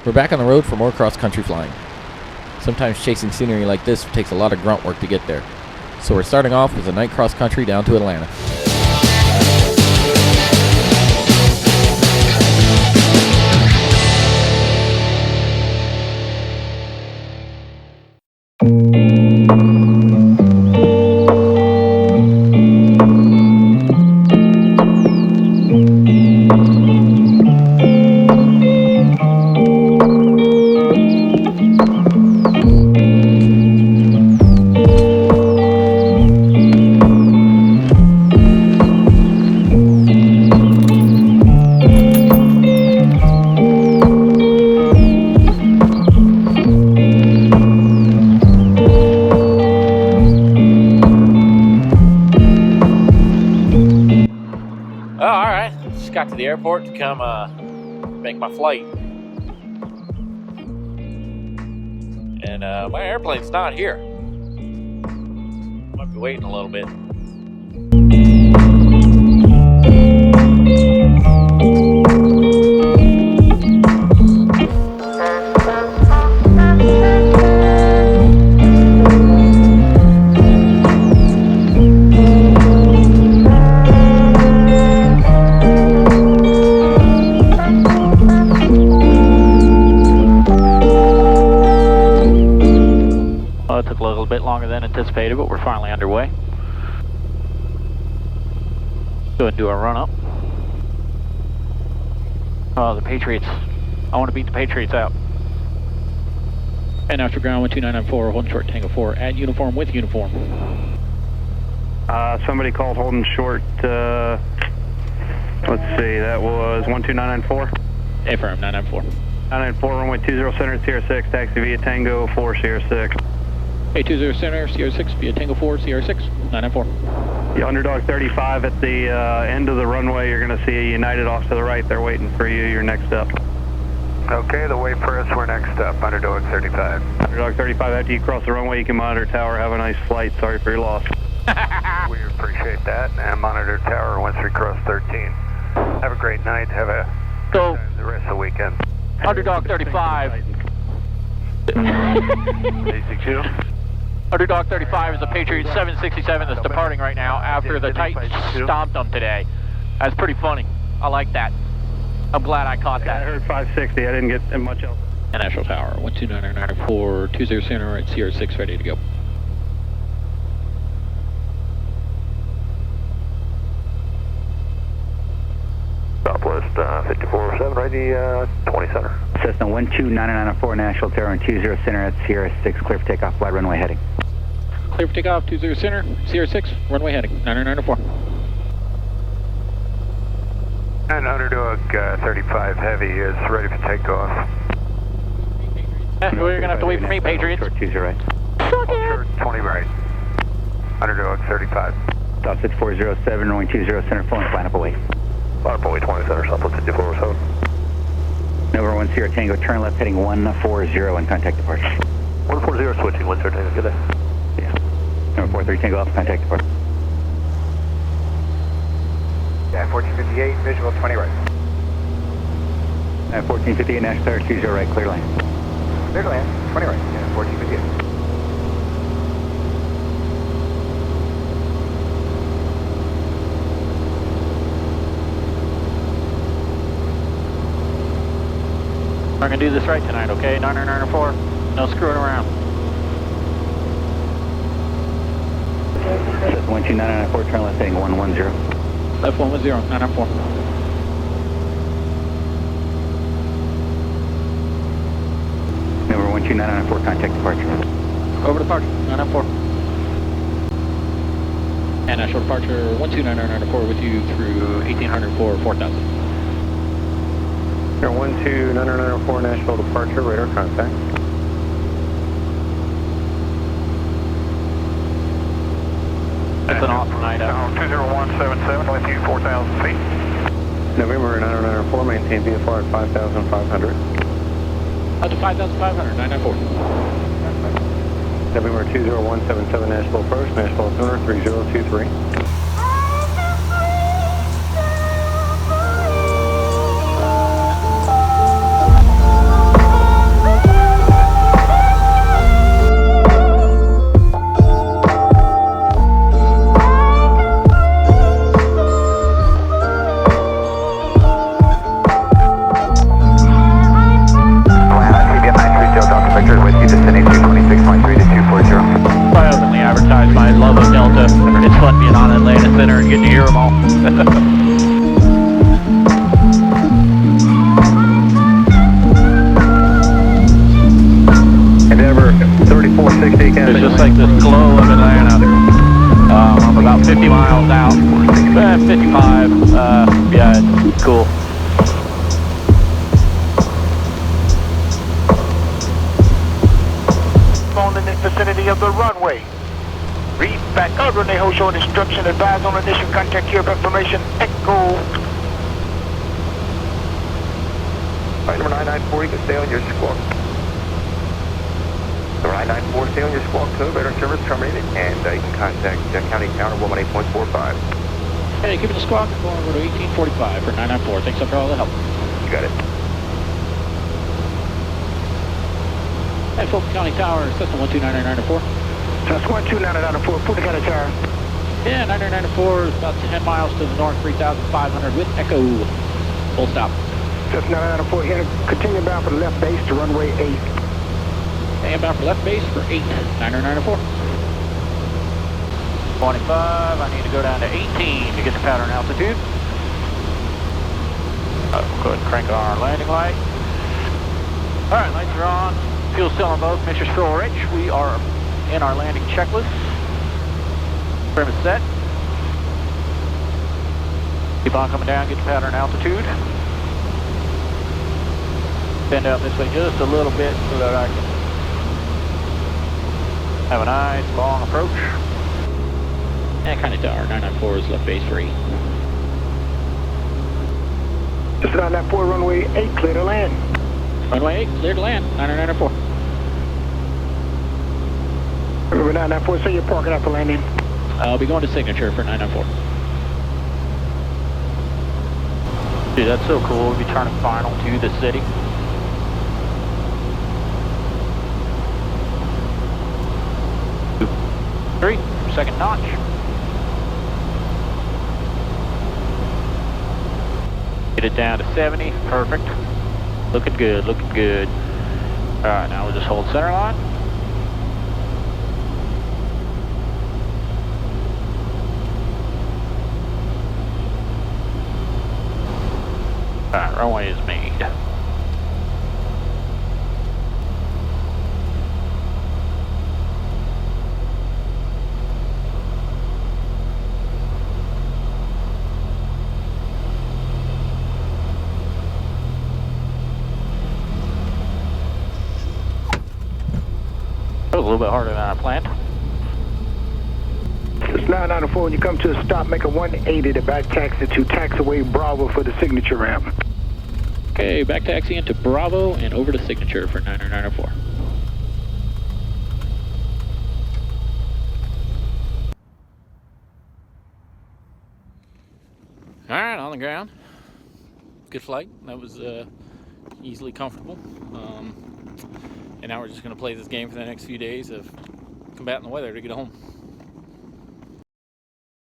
We're back on the road for more cross-country flying. Sometimes chasing scenery like this takes a lot of grunt work to get there. So we're starting off with a night cross-country down to Atlanta. Got to the airport to come make my flight, and my airplane's not here. Might be waiting a little bit. It took a little bit longer than anticipated, but we're finally underway. Go ahead and do our run up. Oh, the Patriots. I want to beat the Patriots out. And after ground 12994, one short Tango 4, add uniform with uniform. Somebody called holding short, let's see, that was 12994? Affirm, 994. 994, runway 20 center, Sierra 6, taxi via Tango 4, Sierra 6. 820 center, Sierra 6 via Tango 4, Sierra 6, 994. Yeah, Underdog 35 at the end of the runway, you're going to see a United off to the right. They're waiting for you. You're next up. Okay, they'll wait for us. We're next up. Underdog 35. Underdog 35, after you cross the runway, you can monitor tower. Have a nice flight. Sorry for your loss. We appreciate that. And monitor tower once we cross 13. Have a great night. Have a good time the rest of the weekend. Underdog 35. AC2. Underdog 35 is a Patriot 767 that's departing right now after the Titans stomped them today. That's pretty funny. I like that. I'm glad I caught that. I heard 560. I didn't get much else. And Nashville Tower, 12994, 20 center at Sierra 6, ready to go. Southwest 5407, ready 20 center. Cessna 12994, Nashville Tower and 20 center at Sierra 6, clear for takeoff, flight runway heading. Clear for takeoff, 20 center, Sierra 6, runway heading, 9994. And Underdog 35 Heavy is ready for takeoff. Well, you're going to have to wait for me, Patriots. Short 20 right. Short 20 right. Underdog 35. South 6407, runway 20 center, full and line up away. Line up away 20 center, Southwest 5407. November 1 Sierra Tango, turn left heading 140 and contact departure. 140 switching, 1 Sierra Tango, good day. Yeah. Number 43 Tango off, contact departure. Yeah, 1458, visual 20 right. 1458, Nashville Tower, 20 right, clear line. Clear to land, 20 right, yeah, 1458. We're going to do this right tonight, okay? 9994, no screwing around. 12994, turn left heading 110. Left 110, 994. Number 12994, contact departure. Over departure, 994. And Nashville departure, 12994 with you through 1800 for 4000. Air 12994, Nashville departure, radar contact. It's an awesome night out. 20177 with you, 4,000 feet. November 994, maintain VFR at 5,500. Up to 5,500, 994. November 20177, Nashville approach, Nashville altimeter 3023. Sunday, hold short instruction, advise on initial contact, cure information, echo. Flight number 994, you can stay on your squawk. Number 994, stay on your squawk code, radar service terminated, and you can contact County Tower 118.45. Hey, give me the squawk, going over to 1845 for 994. Thanks for all the help. You got it. Hey, Fulton County Tower, Cessna 12994. That's 12994, Fulton County Tower. Yeah, 9994 is about 10 miles to the north, 3,500 with echo. Full stop. That's 994, here, continue bound for the left base to runway 8. Hey, inbound for left base for 8, 9994. 25, I need to go down to 18 to get to pattern altitude. Go ahead and crank our landing light. All right, lights are on. Fuel still on both, mixture's fuel rich. We are in our landing checklist. Trim is set. Keep on coming down, get to pattern altitude. Bend out this way just a little bit so that I can have a nice long approach. And kind of to our 994 is left base for 8. Just 994, runway 8, clear to land. Runway 8, clear to land, 9994. Remember 994, say you're parking out for landing. I'll be going to signature for 994. Dude, that's so cool. We'll be turning final to the city. Three, second notch. Get it down to 70, perfect. Looking good, looking good. All right, now we'll just hold center line. All right, runway is made. A little bit harder than I planned. It's 994, when you come to a stop, make a 180 to back taxi to taxiway Bravo for the signature ramp. Okay, back taxi into Bravo and over to signature for 9904. All right, on the ground. Good flight. That was easily comfortable. And now we're just going to play this game for the next few days of combating the weather to get home.